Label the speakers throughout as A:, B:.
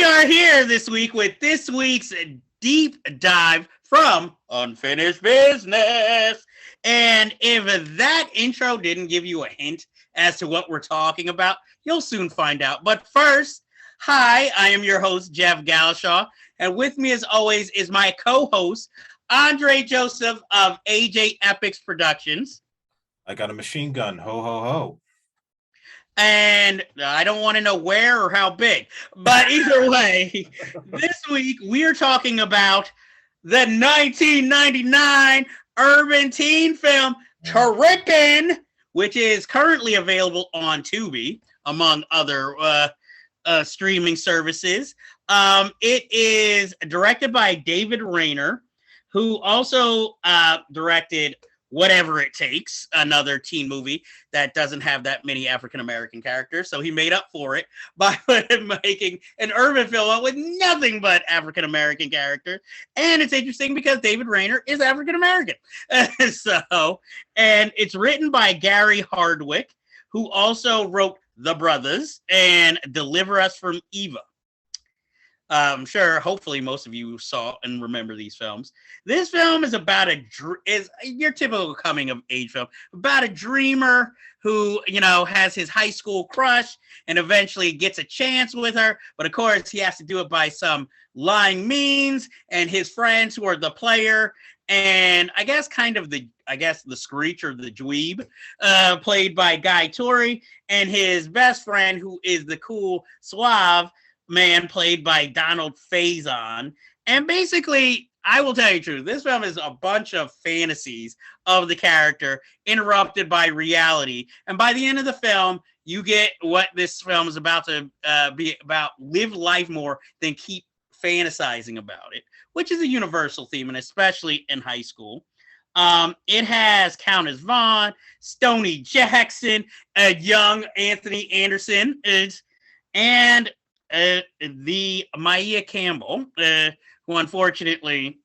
A: are here this week with this week's deep dive from Unfinished Business. And if that intro didn't give you a hint as to what we're talking about, you'll soon find out. But first, hi, I am your host, Jeff Galashaw. And with me, as always, is my co-host, Andre Joseph of AJ Epics Productions.
B: I got a machine gun. Ho, ho, ho.
A: And I don't want to know where or how big. But either way, this week we are talking about the 1999 urban teen film Trippin, which is currently available on Tubi, among other streaming services. It is directed by David Rayner, who also directed Whatever It Takes, another teen movie that doesn't have that many African-American characters. So he made up for it by making an urban film with nothing but African-American characters. And it's interesting because David Rayner is African-American. And it's written by Gary Hardwick, who also wrote The Brothers and Deliver Us from Eva. I'm sure, hopefully, most of you saw and remember these films. This film is about is your typical coming of age film about a dreamer who, has his high school crush and eventually gets a chance with her. But of course, he has to do it by some lying means, and his friends who are the player and I guess the Screech or the Dweeb, played by Guy Torry, and his best friend who is the cool Suave man played by Donald Faison. And basically, I will tell you the truth, this film is a bunch of fantasies of the character interrupted by reality. And by the end of the film, you get what this film is about to be about: live life more than keep fantasizing about it, which is a universal theme, and especially in high school. It has Countess Vaughn, Stoney Jackson, young Anthony Anderson, and the Maia Campbell, who unfortunately,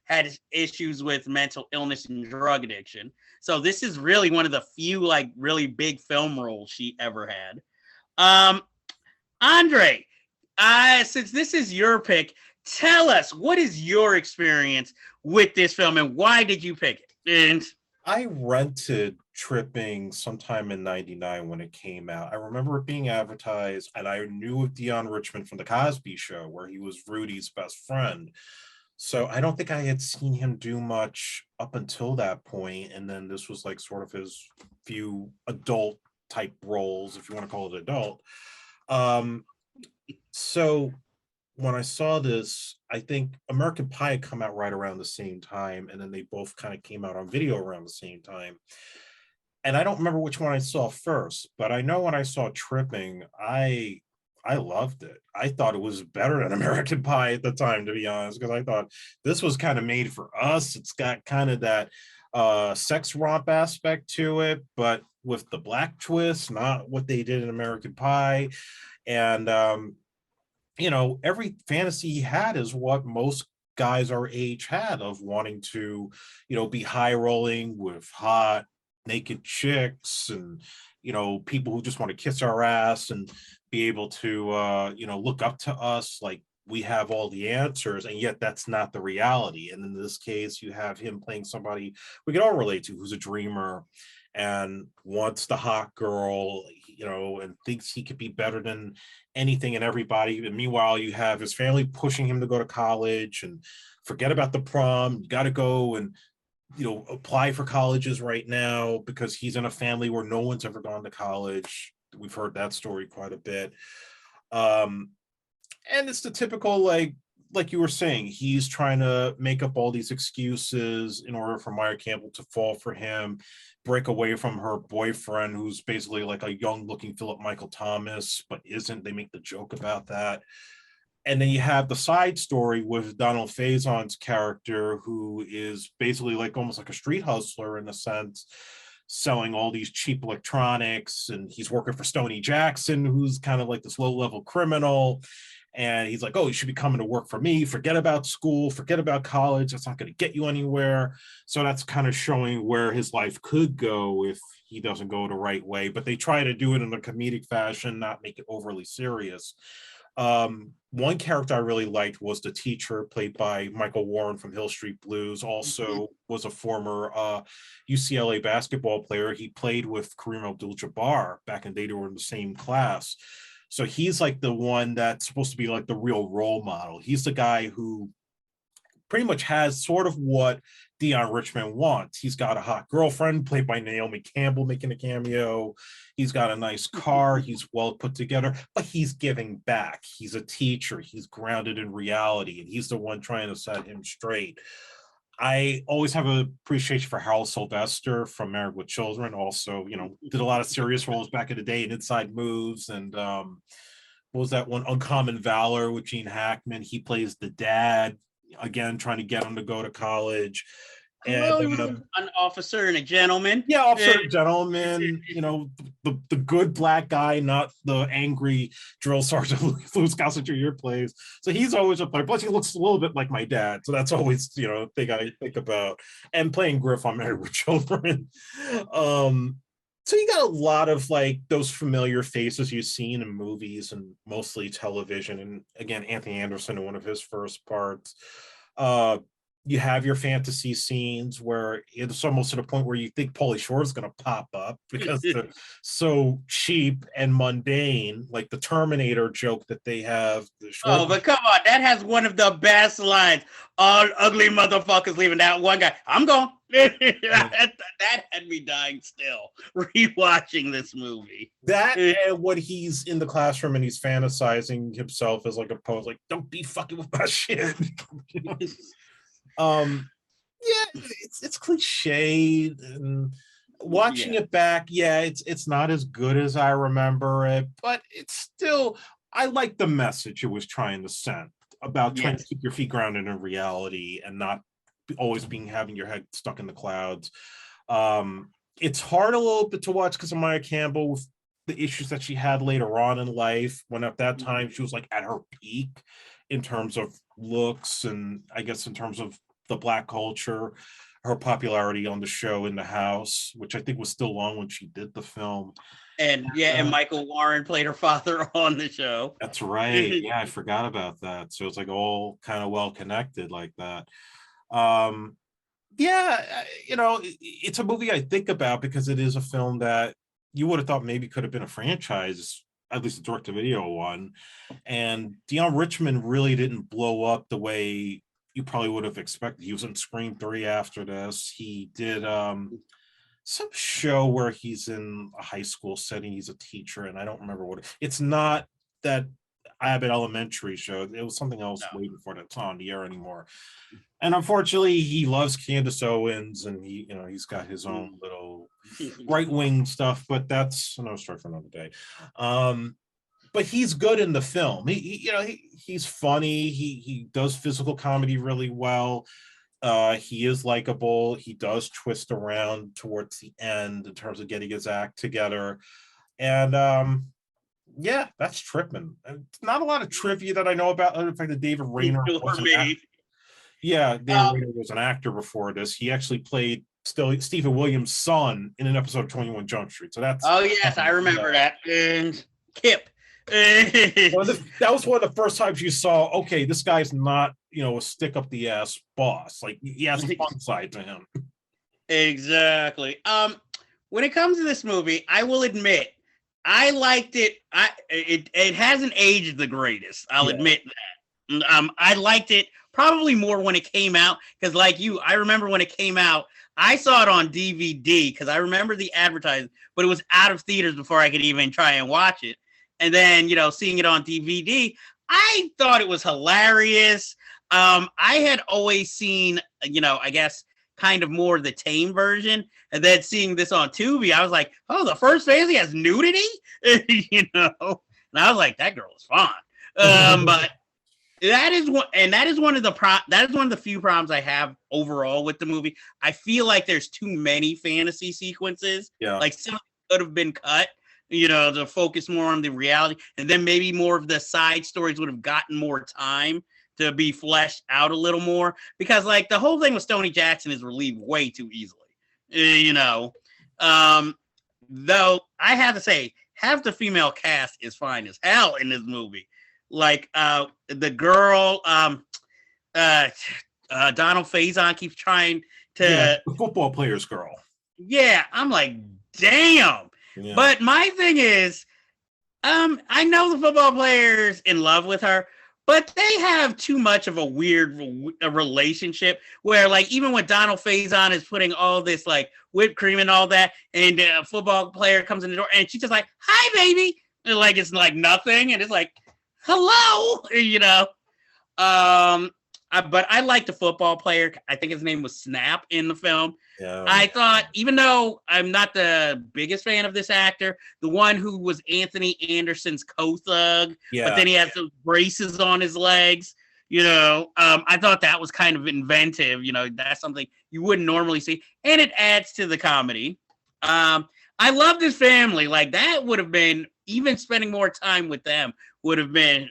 A: had issues with mental illness and drug addiction. So this is really one of the few really big film roles she ever had. Andre, since this is your pick, tell us, what is your experience with this film and why did you pick it? And
B: I rented Tripping sometime in 99 when it came out. I remember it being advertised, and I knew of Dion Richmond from The Cosby Show, where he was Rudy's best friend. So I don't think I had seen him do much up until that point. And then this was sort of his few adult type roles, if you want to call it adult. So when I saw this, I think American Pie had come out right around the same time, and then they both kind of came out on video around the same time. And I don't remember which one I saw first, but I know when I saw Tripping, I loved it. I thought it was better than American Pie at the time, to be honest, because I thought this was kind of made for us. It's got kind of that sex romp aspect to it, but with the black twist, not what they did in American Pie. And every fantasy he had is what most guys our age had, of wanting to, be high rolling with hot naked chicks and, people who just want to kiss our ass and be able to, look up to us like we have all the answers. And yet that's not the reality. And in this case, you have him playing somebody we can all relate to, who's a dreamer and wants the hot girl, and thinks he could be better than anything and everybody. And meanwhile, you have his family pushing him to go to college and forget about the prom. You got to go and, apply for colleges right now because he's in a family where no one's ever gone to college. We've heard that story quite a bit. And it's the typical, like you were saying, he's trying to make up all these excuses in order for Maya Campbell to fall for him, break away from her boyfriend, who's basically like a young looking Philip Michael Thomas, but isn't. They make the joke about that. And then you have the side story with Donald Faison's character, who is basically almost like a street hustler in a sense, selling all these cheap electronics. And he's working for Stoney Jackson, who's kind of like this low-level criminal. And he's like, oh, you should be coming to work for me. Forget about school. Forget about college. That's not going to get you anywhere. So that's kind of showing where his life could go if he doesn't go the right way. But they try to do it in a comedic fashion, not make it overly serious. One character I really liked was the teacher, played by Michael Warren from Hill Street Blues. Also was a former UCLA basketball player. He played with Kareem Abdul-Jabbar back in the day. They were in the same class. So he's like the one that's supposed to be like the real role model. He's the guy who pretty much has sort of what Dion Richmond wants. He's got a hot girlfriend played by Naomi Campbell making a cameo. He's got a nice car. He's well put together, but he's giving back. He's a teacher. He's grounded in reality, and he's the one trying to set him straight. I always have an appreciation for Harold Sylvester from Married with Children. Also, did a lot of serious roles back in the day in Inside Moves and what was that one? Uncommon Valor with Gene Hackman. He plays the dad, again, trying to get him to go to college. And
A: an officer and a gentleman.
B: Yeah, officer and gentleman, the good black guy, not the angry drill sergeant Louis Gossett Jr. plays. So he's always a player. Plus, he looks a little bit like my dad. So that's always, a thing I think about. And playing Griff on Married with Children. So you got a lot of like those familiar faces you've seen in movies and mostly television. And again, Anthony Anderson in one of his first parts. You have your fantasy scenes where it's almost to the point where you think Pauly Shore is going to pop up because they're so cheap and mundane, like the Terminator joke that they have.
A: But come on, that has one of the best lines. All ugly motherfuckers leaving that one guy. I'm gone. that had me dying still rewatching this movie.
B: That and when he's in the classroom and he's fantasizing himself as like a poet, like, don't be fucking with my shit. Yeah, it's cliched, and watching it back, it's not as good as I remember it, but it's still, I like the message it was trying to send about trying to keep your feet grounded in reality and not always having your head stuck in the clouds. It's hard a little bit to watch because of Maya Campbell with the issues that she had later on in life, when at that time she was like at her peak in terms of looks and I guess in terms of the Black culture, her popularity on the show In the House, which I think was still on when she did the film.
A: And and Michael Warren played her father on the show.
B: That's right. Yeah, I forgot about that. So it's like all kind of well connected like that. It's a movie I think about because it is a film that you would have thought maybe could have been a franchise, at least a direct-to-video one. And Dion Richmond really didn't blow up the way you probably would have expected. He was in Scream 3 after this. He did some show where he's in a high school setting. He's a teacher, and I don't remember what it's not that Abbott Elementary show. It was something else way before that's on the air anymore. And unfortunately, he loves Candace Owens, and he's got his own little right-wing stuff, but that's another story for another day. But he's good in the film. He's funny. He does physical comedy really well. He is likable. He does twist around towards the end in terms of getting his act together. And that's Trippin. Not a lot of trivia that I know about. In fact, that David Rayner was Rayner was an actor before this. He actually played Stephen Williams' son in an episode of 21 Jump Street. So that's
A: I remember that. And Kip.
B: That was one of the first times you saw, okay, this guy's not, a stick up the ass boss. Like, he has a fun side to him.
A: Exactly. When it comes to this movie, I will admit, I liked it. It hasn't aged the greatest. I'll admit that. I liked it probably more when it came out because, like you, I remember when it came out. I saw it on DVD because I remember the advertising, but it was out of theaters before I could even try and watch it. And then, seeing it on DVD, I thought it was hilarious. I had always seen, I guess, kind of more the tame version. And then seeing this on Tubi, I was like, oh, the first fantasy has nudity? And I was like, that girl is fine. But that is one of the few problems I have overall with the movie. I feel like there's too many fantasy sequences.
B: Yeah.
A: Like some could have been cut. To focus more on the reality. And then maybe more of the side stories would have gotten more time to be fleshed out a little more. Because, like, the whole thing with Stoney Jackson is relieved way too easily. Though, I have to say, half the female cast is fine as hell in this movie. Like the girl, Donald Faison keeps trying to.
B: the football player's girl.
A: Yeah, I'm like, damn.
B: Yeah.
A: But my thing is, I know the football player's in love with her, but they have too much of a weird relationship where, like, even when Donald Faison is putting all this, like, whipped cream and all that, and a football player comes in the door, and she's just like, hi, baby. And, like, it's like nothing, and it's like, hello, you know. But I liked the football player. I think his name was Snap in the film.
B: Yeah.
A: I thought, even though I'm not the biggest fan of this actor, the one who was Anthony Anderson's co-thug, but then he has those braces on his legs, you know, I thought that was kind of inventive. You know, that's something you wouldn't normally see, and it adds to the comedy. I love this family. Like, that would have been, even spending more time with them would have been,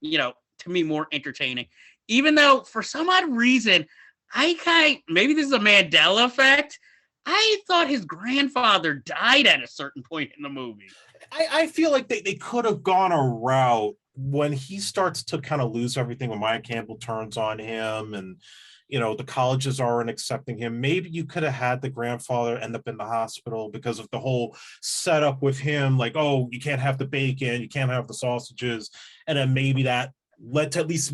A: you know, to me, more entertaining. Even though, for some odd reason, maybe this is a Mandela effect, I thought his grandfather died at a certain point in the movie.
B: I feel like they could have gone a route when he starts to kind of lose everything, when Maya Campbell turns on him and, you know, the colleges aren't accepting him. Maybe you could have had the grandfather end up in the hospital because of the whole setup with him, like, oh, you can't have the bacon, you can't have the sausages. And then maybe that led to, at least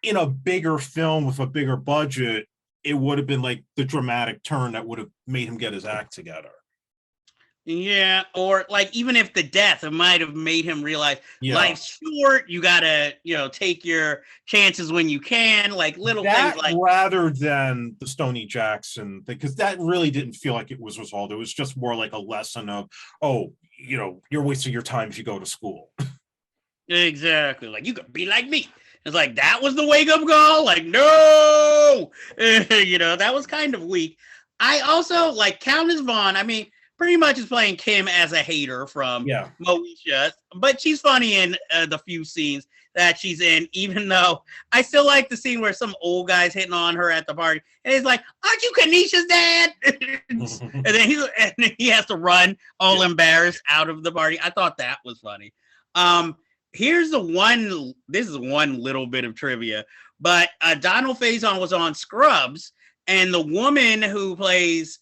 B: in a bigger film with a bigger budget, it would have been like the dramatic turn that would have made him get his act together.
A: Yeah, or like, even if the death, it might have made him realize life's short. You gotta, you know, take your chances when you can, like little things like,
B: rather than the Stoney Jackson, because that really didn't feel like it was resolved. It was just more like a lesson of, oh, you know, you're wasting your time if you go to school.
A: Exactly. Like, you could be like me. It's like, that was the wake up call. Like, no, you know, that was kind of weak. I also like Countess Vaughn. I mean, pretty much is playing Kim as a hater from Moesha, but she's funny in the few scenes that she's in, even though I still like the scene where some old guy's hitting on her at the party, and he's like, aren't you Kanisha's dad? and then he has to run all embarrassed out of the party. I thought that was funny. This is one little bit of trivia, but Donald Faison was on Scrubs, and the woman who plays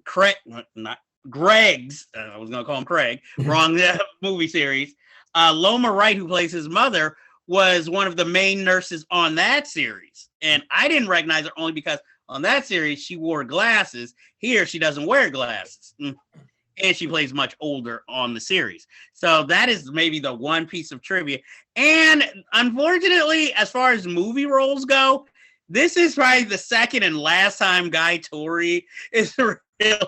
A: Greg's, I was going to call him Craig, wrong movie series, Loma Wright, who plays his mother, was one of the main nurses on that series. And I didn't recognize her only because on that series, she wore glasses. Here, she doesn't wear glasses. And she plays much older on the series. So that is maybe the one piece of trivia. And unfortunately, as far as movie roles go, this is probably the second and last time Guy Torry is really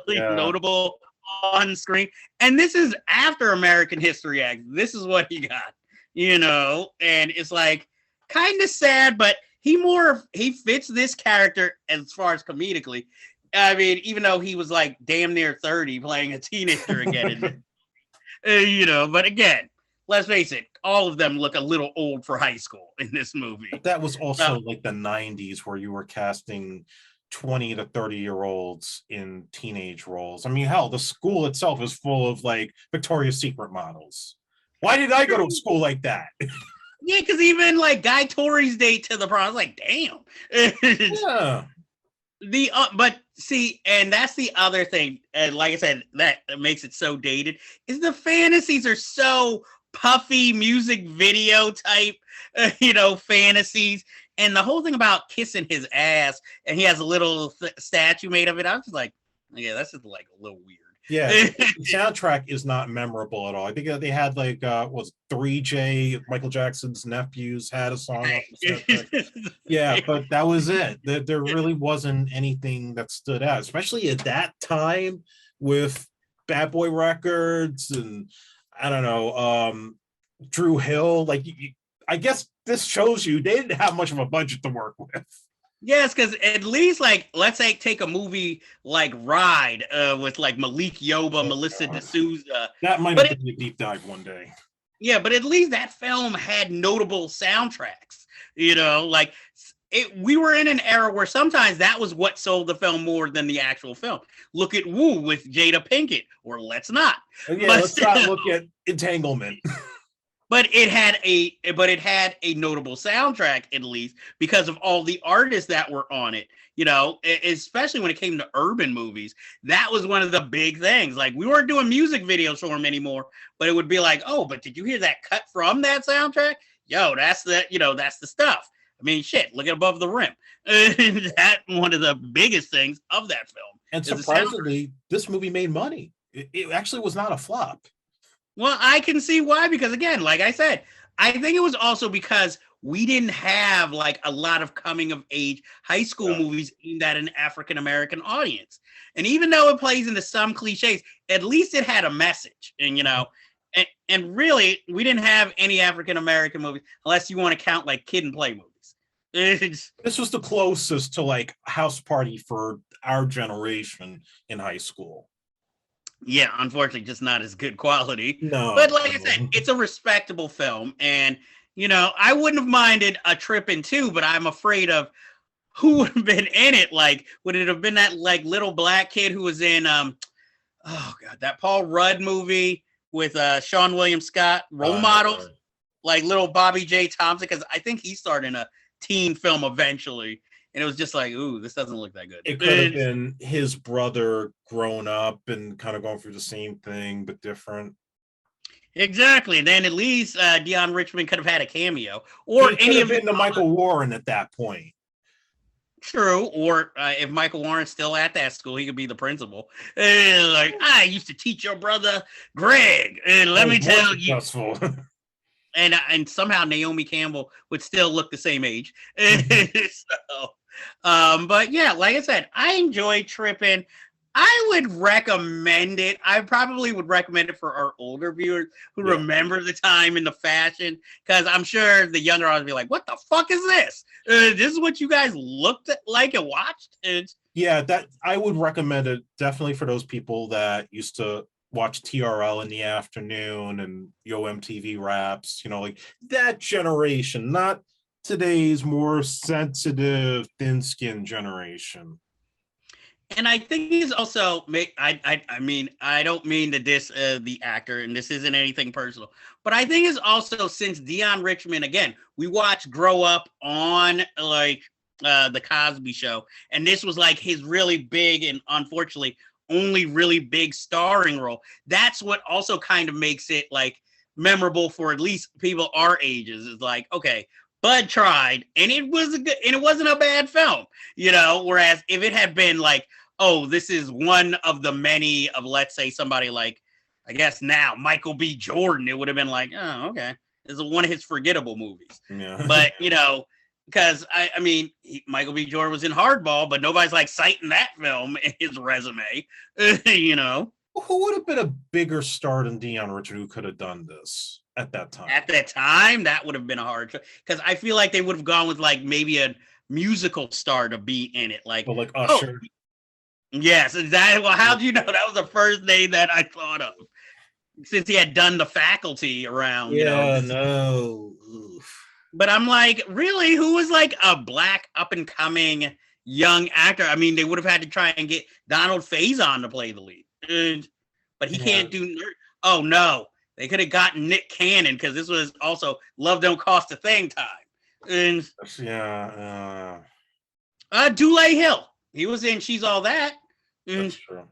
A: notable on screen. And this is after American History X. This is what he got, you know? And it's like kind of sad, but he fits this character as far as comedically. I mean, even though he was like damn near 30 playing a teenager again, you know, but again, let's face it, all of them look a little old for high school in this movie.
B: But that was also like the 90s where you were casting 20 to 30-year-olds in teenage roles. I mean, hell, the school itself is full of like Victoria's Secret models. Why did I go to a school like that?
A: Yeah, because even like Guy Torry's date to the prom, I was like, damn.
B: Yeah.
A: But see, and that's the other thing, and like I said, that makes it so dated, is the fantasies are so puffy music video type, you know, fantasies, and the whole thing about kissing his ass, and he has a little statue made of it. I was just like, yeah, that's just like a little weird.
B: Yeah, the soundtrack is not memorable at all. I think they had like was 3J, Michael Jackson's nephews had a song off the soundtrack. Yeah, but that was it. There really wasn't anything that stood out, especially at that time with Bad Boy Records and I don't know, Drew Hill. Like, I guess this shows you they didn't have much of a budget to work with.
A: Yes, because at least, like, let's say take a movie like Ride with like Malik Yoba, Melissa D'Souza.
B: That might have been a deep dive one day.
A: Yeah, but at least that film had notable soundtracks. You know, like we were in an era where sometimes that was what sold the film more than the actual film. Look at Woo with Jada Pinkett, or let's not.
B: Yeah, let's not look at Entanglement.
A: but it had a notable soundtrack at least because of all the artists that were on it. You know, especially when it came to urban movies, that was one of the big things. Like we weren't doing music videos for them anymore, but it would be like, oh, but did you hear that cut from that soundtrack? Yo, that's that's the stuff. I mean, shit, look at Above the Rim. That one of the biggest things of that film.
B: And surprisingly, this movie made money. It actually was not a flop.
A: Well, I can see why, because again, like I said, I think it was also because we didn't have like a lot of coming of age high school movies aimed at an African American audience. And even though it plays into some cliches, at least it had a message. And and really, we didn't have any African American movies unless you want to count like Kid and Play movies.
B: This was the closest to like House Party for our generation in high school.
A: Yeah, unfortunately, just not as good quality.
B: No.
A: But like I said, it's a respectable film. And, I wouldn't have minded a Trippin' too, but I'm afraid of who would have been in it. Like, would it have been that like little black kid who was in that Paul Rudd movie with Sean William Scott, Role Models, like little Bobby J. Thompson, because I think he starred in a teen film eventually. And it was just like, ooh, this doesn't look that good.
B: It could have been his brother grown up and kind of going through the same thing, but different.
A: Exactly. Then at least Dion Richmond could have had a cameo. Or
B: he
A: any of
B: been the Michael Warren at that point.
A: True. Or if Michael Warren's still at that school, he could be the principal. Like, I used to teach your brother Greg. And let me tell you. And somehow Naomi Campbell would still look the same age. But yeah, like I said, I enjoy Trippin'. I would recommend it. I probably would recommend it for our older viewers who remember the time in the fashion, because I'm sure the younger audience will be like, what the fuck is this? This is what you guys looked at, like and watched?
B: That I would recommend it definitely for those people that used to watch TRL in the afternoon and Yo MTV Raps, like that generation, not today's more sensitive, thin-skinned generation.
A: And I think he's also, I mean, I don't mean to diss the actor, and this isn't anything personal, but I think it's also, since Dion Richmond, again, we watched grow up on like the Cosby Show, and this was like his really big and unfortunately only really big starring role. That's what also kind of makes it like memorable for at least people our ages. Is like, okay, Bud tried, and it wasn't a bad film, whereas if it had been like, oh, this is one of the many of, let's say, somebody like, I guess now Michael B. Jordan, it would have been like, oh, okay, this is one of his forgettable movies.
B: Yeah.
A: But because I mean, Michael B. Jordan was in Hardball, but nobody's like citing that film in his resume.
B: Who would have been a bigger star than Dion Richard who could have done this at that time?
A: At that time, that would have been a hard choice, because I feel like they would have gone with like maybe a musical star to be in it, like
B: Usher.
A: Yes, exactly. Well, how do you know? That was the first name that I thought of, since he had done The Faculty around.
B: Yeah, no. Oof.
A: But I'm like, really? Who was like a black up and coming young actor? I mean, they would have had to try and get Donald Faison to play the lead, but he can't do. Oh no, they could have gotten Nick Cannon, because this was also Love Don't Cost a Thing time. And Dule Hill, he was in She's All That.
B: That's true.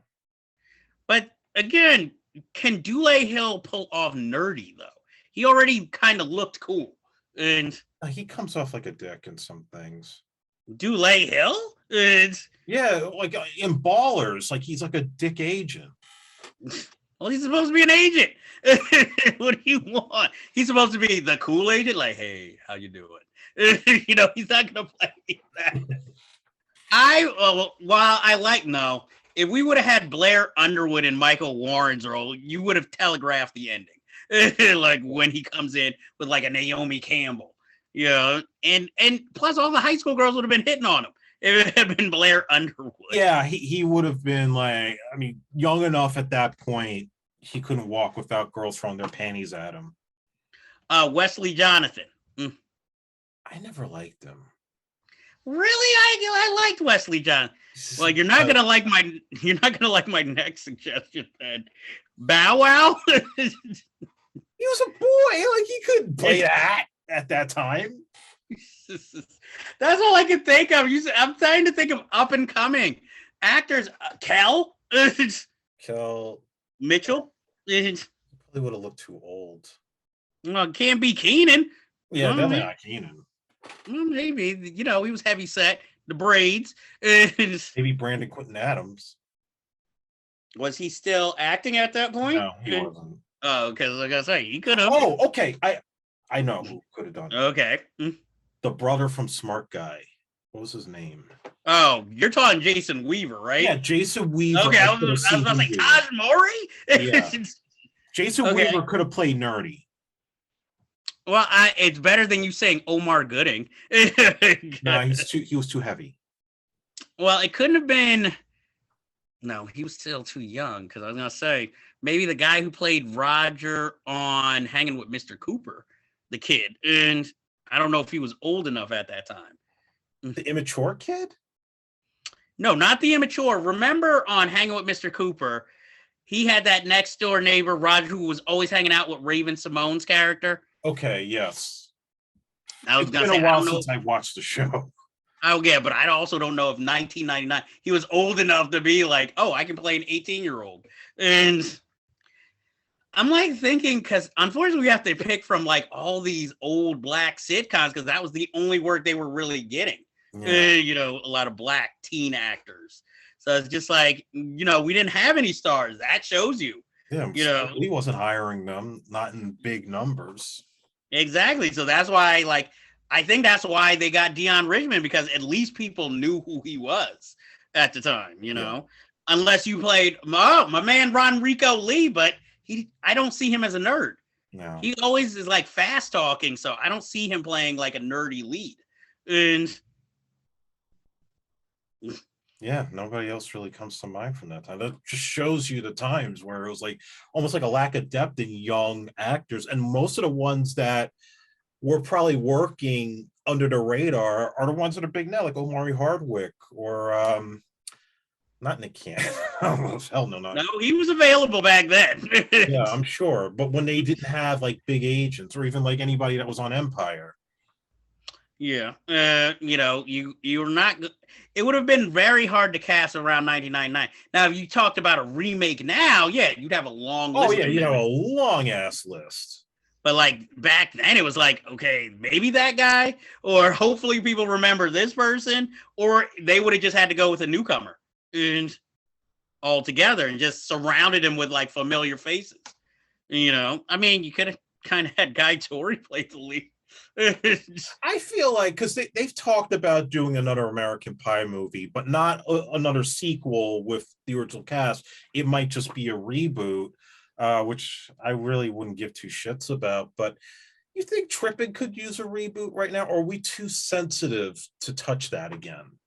A: But again, can Dule Hill pull off nerdy though? He already kind of looked cool. And
B: he comes off like a dick in some things.
A: Dule Hill?
B: Yeah, like in Ballers, like he's like a dick agent.
A: Well, he's supposed to be an agent. What do you want? He's supposed to be the cool agent, like, hey, how you doing? He's not gonna play that. If we would have had Blair Underwood and Michael Warren's role, you would have telegraphed the ending. Like when he comes in with like a Naomi Campbell, and plus all the high school girls would have been hitting on him if it had been Blair Underwood.
B: Yeah, he would have been like, I mean, young enough at that point, he couldn't walk without girls throwing their panties at him.
A: Wesley Jonathan.
B: I never liked him.
A: Really, I liked Wesley Jonathan. Well, you're not gonna like my next suggestion then. Bow Wow.
B: He was a boy. Like, he couldn't play that at that time.
A: That's all I can think of. I'm trying to think of up and coming actors. Kel
B: Kel
A: Mitchell.
B: probably would have looked too old.
A: Well, can't be Keenan.
B: Yeah, definitely not Keenan.
A: Maybe, he was heavy set, the braids.
B: Maybe Brandon Quinton Adams.
A: Was he still acting at that point?
B: No, he wasn't.
A: Oh, because like I say, he could have.
B: Oh, okay. I know who could have done it.
A: Okay.
B: The brother from Smart Guy. What was his name?
A: Oh, you're talking Jason Weaver, right?
B: Yeah, Jason Weaver.
A: Okay, I was about to say Taj Mowry.
B: Yeah. Jason Weaver could have played nerdy.
A: Well, it's better than you saying Omar Gooding.
B: No, he was too heavy.
A: Well, it couldn't have been. No, he was still too young, because I was gonna say maybe the guy who played Roger on Hanging with Mr. Cooper, the kid, and I don't know if he was old enough at that time.
B: The immature kid?
A: No, not the immature. Remember on Hanging with Mr. Cooper, he had that next door neighbor, Roger, who was always hanging out with Raven Simone's character.
B: Okay, yes.
A: It's
B: been a while since I watched the show.
A: Oh, yeah, but I also don't know if 1999, he was old enough to be like, oh, I can play an 18-year-old. And I'm like thinking, because unfortunately we have to pick from like all these old black sitcoms, because that was the only work they were really getting. Yeah. A lot of black teen actors. So it's just like, we didn't have any stars. That shows you.
B: Yeah, he wasn't hiring them, not in big numbers.
A: Exactly. So that's why, like, I think that's why they got Dion Richmond, because at least people knew who he was at the time, unless you played my man Ronrico Lee, but I don't see him as a nerd.
B: No.
A: He always is like fast talking, so I don't see him playing like a nerdy lead. And
B: yeah, nobody else really comes to mind from that time. That just shows you the times where it was like almost like a lack of depth in young actors, and most of the ones that were probably working under the radar are the ones that are big now, like Omari Hardwick or not Nick Cannon. Hell no, not.
A: No, he was available back then.
B: Yeah, I'm sure. But when they didn't have like big agents or even like anybody that was on Empire.
A: Yeah. You were not. It would have been very hard to cast around 1999. Now, if you talked about a remake now, yeah, you'd have a long list.
B: Oh, yeah, you know, a long ass list.
A: But like back then, it was like, okay, maybe that guy, or hopefully people remember this person, or they would have just had to go with a newcomer and all together and just surrounded him with like familiar faces. I mean, you could have kind of had Guy Torry play the lead.
B: I feel like because they've talked about doing another American Pie movie, but not another sequel with the original cast. It might just be a reboot. Which I really wouldn't give two shits about. But you think Trippin could use a reboot right now, or are we too sensitive to touch that again?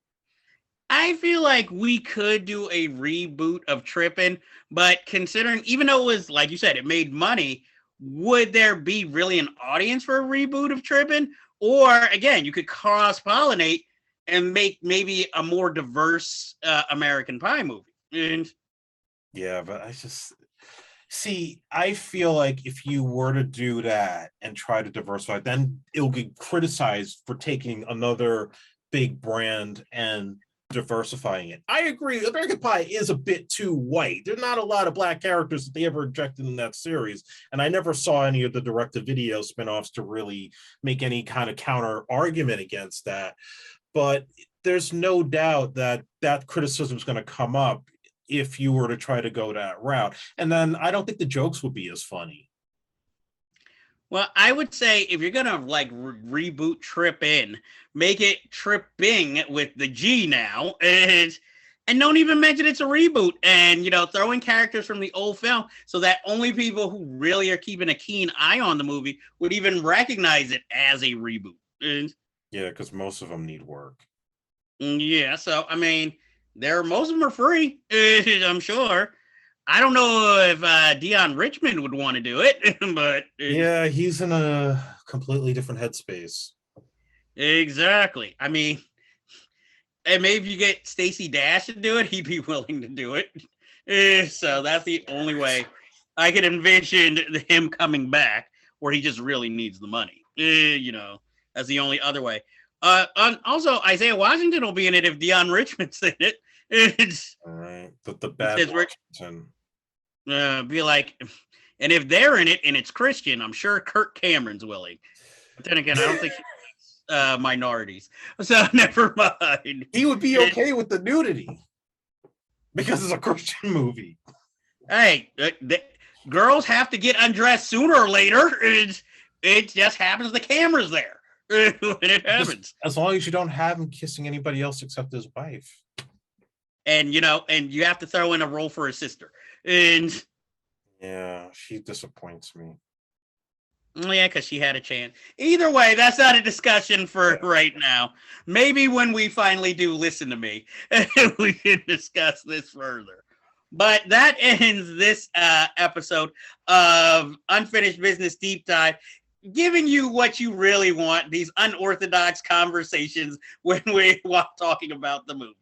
A: I feel like we could do a reboot of Trippin, but considering, even though it was, like you said, it made money, would there be really an audience for a reboot of Trippin? Or, again, you could cross-pollinate and make maybe a more diverse American Pie movie. And
B: yeah, but I feel like if you were to do that and try to diversify, then it'll get criticized for taking another big brand and diversifying it. I agree. American Pie is a bit too white. There are not a lot of black characters that they ever injected in that series. And I never saw any of the direct-to-video spinoffs to really make any kind of counter argument against that. But there's no doubt that that criticism is going to come up if you were to try to go that route. And then I don't think the jokes would be as funny.
A: Well, I would say if you're going to like reboot Trippin, make it Tripping with the G now, and don't even mention it's a reboot, and, throw in characters from the old film so that only people who really are keeping a keen eye on the movie would even recognize it as a reboot.
B: Yeah, because most of them need work.
A: Yeah, so, I mean, most of them are free, I'm sure. I don't know if Dion Richmond would want to do it, but
B: yeah, he's in a completely different headspace.
A: Exactly. I mean, and maybe if you get Stacey Dash to do it, he'd be willing to do it. So that's the only way I could envision him coming back where he just really needs the money. You know, that's the only other way. Also, Isaiah Washington will be in it if Deion Richmond's in it. It's,
B: All right, the bad
A: says
B: Washington.
A: be like, and if they're in it and it's Christian, I'm sure Kirk Cameron's willing. But then again, I don't think he likes minorities, so never mind.
B: He would be okay with the nudity because it's a Christian movie.
A: Hey, girls have to get undressed sooner or later. It just happens the camera's there when it happens.
B: As long as you don't have him kissing anybody else except his wife.
A: And you know, and you have to throw in a role for his sister. And
B: yeah, she disappoints me.
A: Yeah, because she had a chance. Either way, that's not a discussion for right now. Maybe when we finally do listen to me, we can discuss this further. But that ends this episode of Unfinished Business Deep Dive, giving you what you really want, these unorthodox conversations when we while talking about the movie.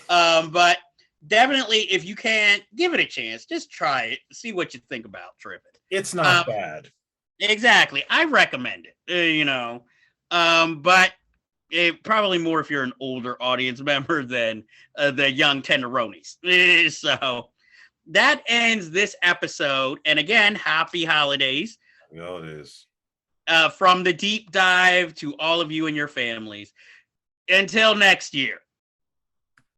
A: But definitely, if you can, give it a chance. Just try it. See what you think about Trippin.
B: It's not bad.
A: Exactly. I recommend it, you know. But probably more if you're an older audience member than the young tenderonis. So that ends this episode. And again, happy holidays.
B: Yeah, it is.
A: From the deep dive to all of you and your families. Until next year.